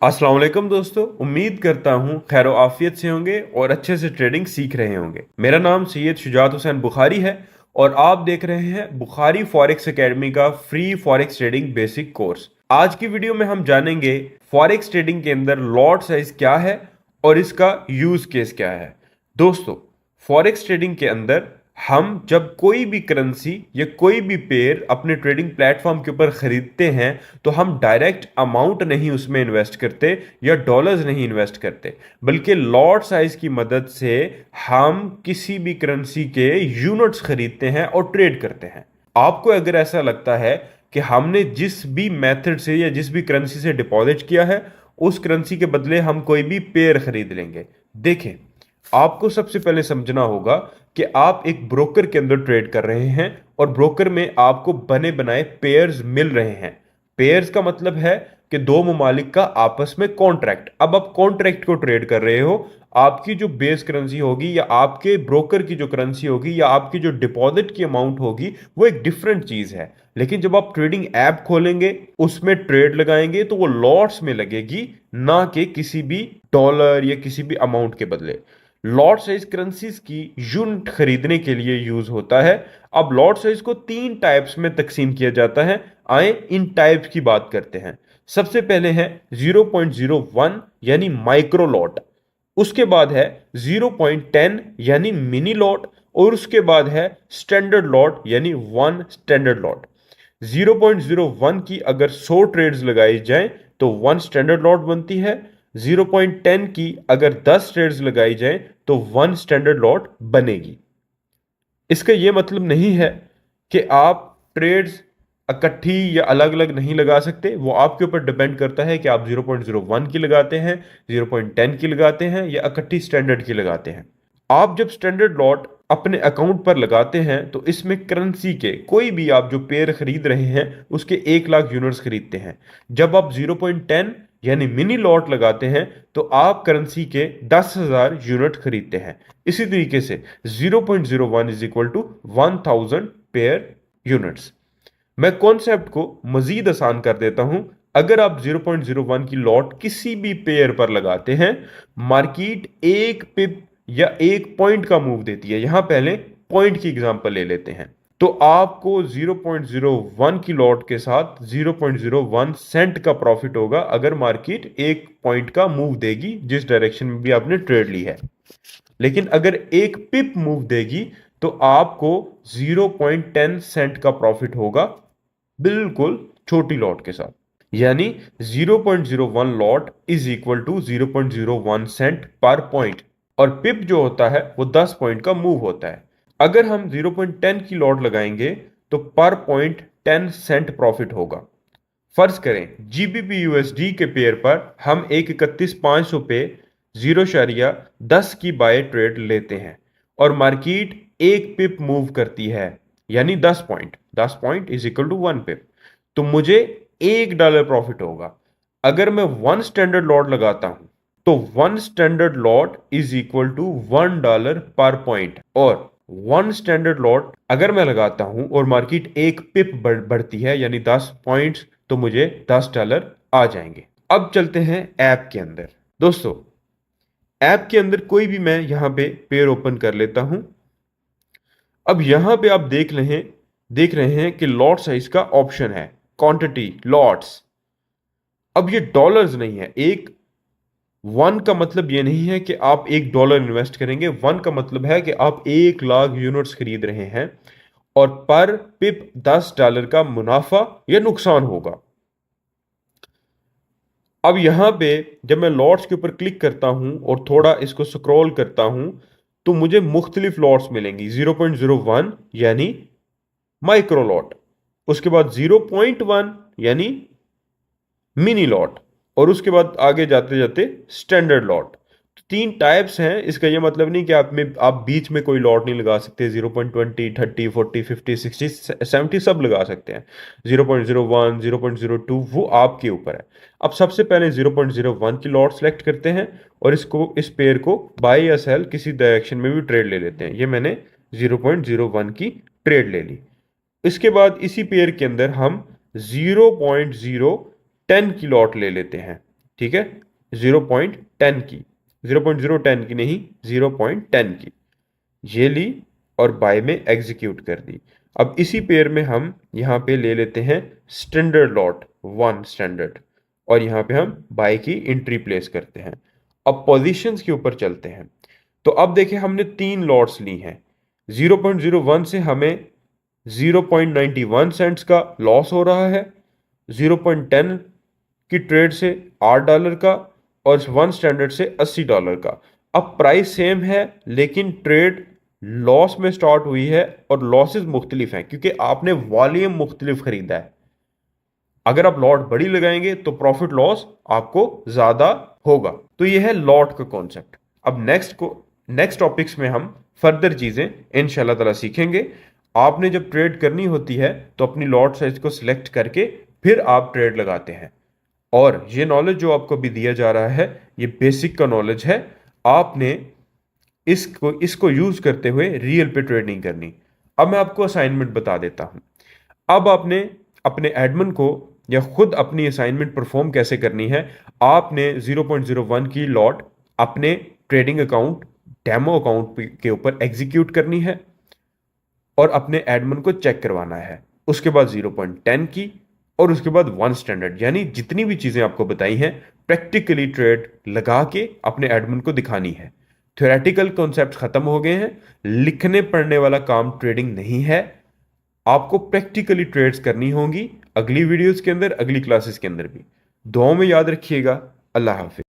अस्सलाम वालेकुम दोस्तों, उम्मीद करता हूँ खैर आफियत से होंगे और अच्छे से ट्रेडिंग सीख रहे होंगे। मेरा नाम सैयद शुजात हुसैन बुखारी है और आप देख रहे हैं बुखारी फॉरेक्स एकेडमी का free forex trading basic course. आज की वीडियो में हम जानेंगे फॉरेक्स ट्रेडिंग के अंदर लॉट साइज क्या है और इसका यूज केस क्या है। दोस्तों, फॉरेक्स ट्रेडिंग के अंदर हम जब कोई भी करेंसी या कोई भी पेयर अपने ट्रेडिंग प्लेटफॉर्म के ऊपर खरीदते हैं तो हम डायरेक्ट अमाउंट नहीं उसमें इन्वेस्ट करते या डॉलर्स नहीं इन्वेस्ट करते, बल्कि लॉट साइज की मदद से हम किसी भी करेंसी के यूनिट्स खरीदते हैं और ट्रेड करते हैं। आपको अगर ऐसा लगता है कि हमने जिस भी मेथड से या जिस भी करेंसी से डिपॉजिट किया है उस करेंसी के बदले हम कोई भी पेयर खरीद लेंगे, देखें, आपको सबसे पहले समझना होगा कि आप एक ब्रोकर के अंदर ट्रेड कर रहे हैं और ब्रोकर में आपको बने बनाए पेयर्स मिल रहे हैं। पेयर्स का मतलब है कि दो ममालिक का आपस में कॉन्ट्रैक्ट। अब आप कॉन्ट्रैक्ट को ट्रेड कर रहे हो, आपकी जो बेस करेंसी होगी या आपके ब्रोकर की जो करेंसी होगी या आपकी जो डिपॉजिट की अमाउंट होगी वो एक डिफरेंट चीज है। लेकिन जब आप ट्रेडिंग ऐप खोलेंगे, उसमें ट्रेड लगाएंगे तो वो लॉट्स में लगेगी, ना कि किसी भी डॉलर या किसी भी अमाउंट के बदले। लॉट साइज करेंसीज की यूनिट खरीदने के लिए यूज होता है। अब लॉट साइज को तीन टाइप्स में तकसीम किया जाता है। आए इन टाइप्स की बात करते हैं। सबसे पहले है 0.01 यानी माइक्रो लॉट, उसके बाद है 0.10 यानी मिनी लॉट और उसके बाद है स्टैंडर्ड लॉट यानी वन स्टैंडर्ड लॉट। 0.01 की अगर 100 ट्रेड्स लगाई जाएं तो वन स्टैंडर्ड लॉट बनती है। 0.10 की अगर 10 ट्रेड्स लगाई जाए तो वन स्टैंडर्ड लॉट बनेगी। इसका यह मतलब नहीं है कि आप ट्रेड्स इकट्ठी या अलग अलग नहीं लगा सकते, वो आपके ऊपर डिपेंड करता है कि आप 0.01 की लगाते हैं, 0.10 की लगाते हैं या इकट्ठी स्टैंडर्ड की लगाते हैं। आप जब स्टैंडर्ड लॉट अपने अकाउंट पर लगाते हैं तो इसमें करेंसी के कोई भी आप जो पेयर खरीद रहे हैं उसके 1 लाख यूनिट्स खरीदते हैं। जब आप 0.10 यानी मिनी लॉट लगाते हैं तो आप करेंसी के 10,000 यूनिट खरीदते हैं। इसी तरीके से 0.01 is equal to 1000 per units. मैं कॉन्सेप्ट को मजीद आसान कर देता हूं। अगर आप 0.01 की लॉट किसी भी पेयर पर लगाते हैं, मार्केट एक पिप या एक पॉइंट का मूव देती है, यहां पहले पॉइंट की एग्जांपल ले लेते हैं, तो आपको 0.01 की लॉट के साथ 0.01 सेंट का प्रॉफिट होगा अगर मार्केट एक पॉइंट का मूव देगी जिस डायरेक्शन में भी आपने ट्रेड ली है। लेकिन अगर एक पिप मूव देगी तो आपको 0.10 सेंट का प्रॉफिट होगा, बिल्कुल छोटी लॉट के साथ। यानी 0.01 lot is equal to 0.01 cent per point और पिप जो होता है वो 10 पॉइंट का मूव होता है। अगर हम 0.10 की लॉट लगाएंगे तो पर पॉइंट 10 सेंट प्रॉफिट होगा। फर्ज करें जीबीपी यूएसडी के पेयर पर हम एक 31,500 पे 0.10 की बाय ट्रेड लेते हैं और मार्केट एक पिप मूव करती है, यानी 10 पॉइंट इज इक्वल टू 1 पिप, तो मुझे $1 प्रॉफिट होगा। अगर मैं वन स्टैंडर्ड लॉट लगाता हूं तो one standard lot is equal to $1 per point, और वन स्टैंडर्ड लॉट अगर मैं लगाता हूं और मार्केट एक पिप बढ़ती है यानी 10 पॉइंट्स, तो मुझे $10 आ जाएंगे। अब चलते हैं ऐप के अंदर। दोस्तों, ऐप के अंदर कोई भी मैं यहां पे पेयर ओपन कर लेता हूं। अब यहां पे आप देख रहे हैं कि लॉट साइज का ऑप्शन है, क्वांटिटी लॉट्स। अब ये डॉलर्स नहीं है। एक वन का मतलब ये नहीं है कि आप $1 इन्वेस्ट करेंगे। वन का मतलब है कि आप 1 लाख यूनिट्स खरीद रहे हैं और पर पिप $10 का मुनाफा या नुकसान होगा। अब यहां पे जब मैं लॉट्स के ऊपर क्लिक करता हूं और थोड़ा इसको स्क्रॉल करता हूं तो मुझे मुख्तलिफ लॉट्स मिलेंगी। 0.01 यानी माइक्रो लॉट, उसके बाद 0.1 यानी मिनी लॉट और उसके बाद आगे जाते जाते स्टैंडर्ड लॉट। तो तीन टाइप्स हैं। इसका यह मतलब नहीं कि आप बीच में कोई लॉट नहीं लगा सकते। 0.20 30 40 50 60 70 सब लगा सकते हैं। 0.01 0.02 वो आपके ऊपर है। अब सबसे पहले 0.01 की लॉट सेलेक्ट करते हैं और इस पेयर को बाय या सेल किसी डायरेक्शन में भी ट्रेड ले लेते हैं। ये मैंने 0.01 की ट्रेड ले ली। इसके बाद इसी पेयर के अंदर हम 0.010 की लॉट ले लेते हैं। ठीक है, 0.10 की, 0.010 की नहीं, 0.10 की ये ली और बाय में एग्जीक्यूट कर दी। अब इसी पेयर में हम यहाँ पे ले लेते हैं स्टैंडर्ड लॉट 1 स्टैंडर्ड, और यहाँ पे हम बाय की एंट्री प्लेस करते हैं। अब पोजीशंस के ऊपर चलते हैं। तो अब देखिए हमने 3 लॉट्स ली हैं। 0.01 से हमें 0.91 सेंट्स का लॉस हो रहा है, 0.10 की ट्रेड से $8 का, और 1 स्टैंडर्ड से $80 का। अब प्राइस सेम है लेकिन ट्रेड लॉस में स्टार्ट हुई है और लॉसेस मुख्तलिफ हैं क्योंकि आपने वॉल्यूम मुख्तलिफ खरीदा है। अगर आप लॉट बड़ी लगाएंगे तो प्रॉफिट लॉस आपको ज्यादा होगा। तो यह है लॉट का कॉन्सेप्ट। अब नेक्स्ट टॉपिक्स में हम फर्दर चीजें इंशाल्लाह ताला सीखेंगे। आपने जब ट्रेड करनी होती है तो अपनी लॉट साइज को सिलेक्ट करके फिर आप ट्रेड लगाते हैं। और ये नॉलेज जो आपको भी दिया जा रहा है ये बेसिक का नॉलेज है। आपने इसको यूज करते हुए रियल पे ट्रेडिंग करनी। अब मैं आपको असाइनमेंट बता देता हूं। अब आपने अपने एडमिन को या खुद अपनी असाइनमेंट परफॉर्म कैसे करनी है। आपने 0.01 की लॉट अपने ट्रेडिंग अकाउंट डेमो अकाउंट के ऊपर एग्जीक्यूट करनी है और अपने एडमिन को चेक करवाना है। उसके बाद 0.10 की और उसके बाद 1 स्टैंडर्ड, यानी जितनी भी चीजें आपको बताई हैं प्रैक्टिकली ट्रेड लगा के अपने एडमिन को दिखानी है। थ्योरेटिकल कॉन्सेप्ट खत्म हो गए हैं। लिखने पढ़ने वाला काम ट्रेडिंग नहीं है। आपको प्रैक्टिकली ट्रेड्स करनी होंगी अगली वीडियोस के अंदर, अगली क्लासेस के अंदर भी। दुआओं में याद रखिएगा। अल्लाह हाफिज।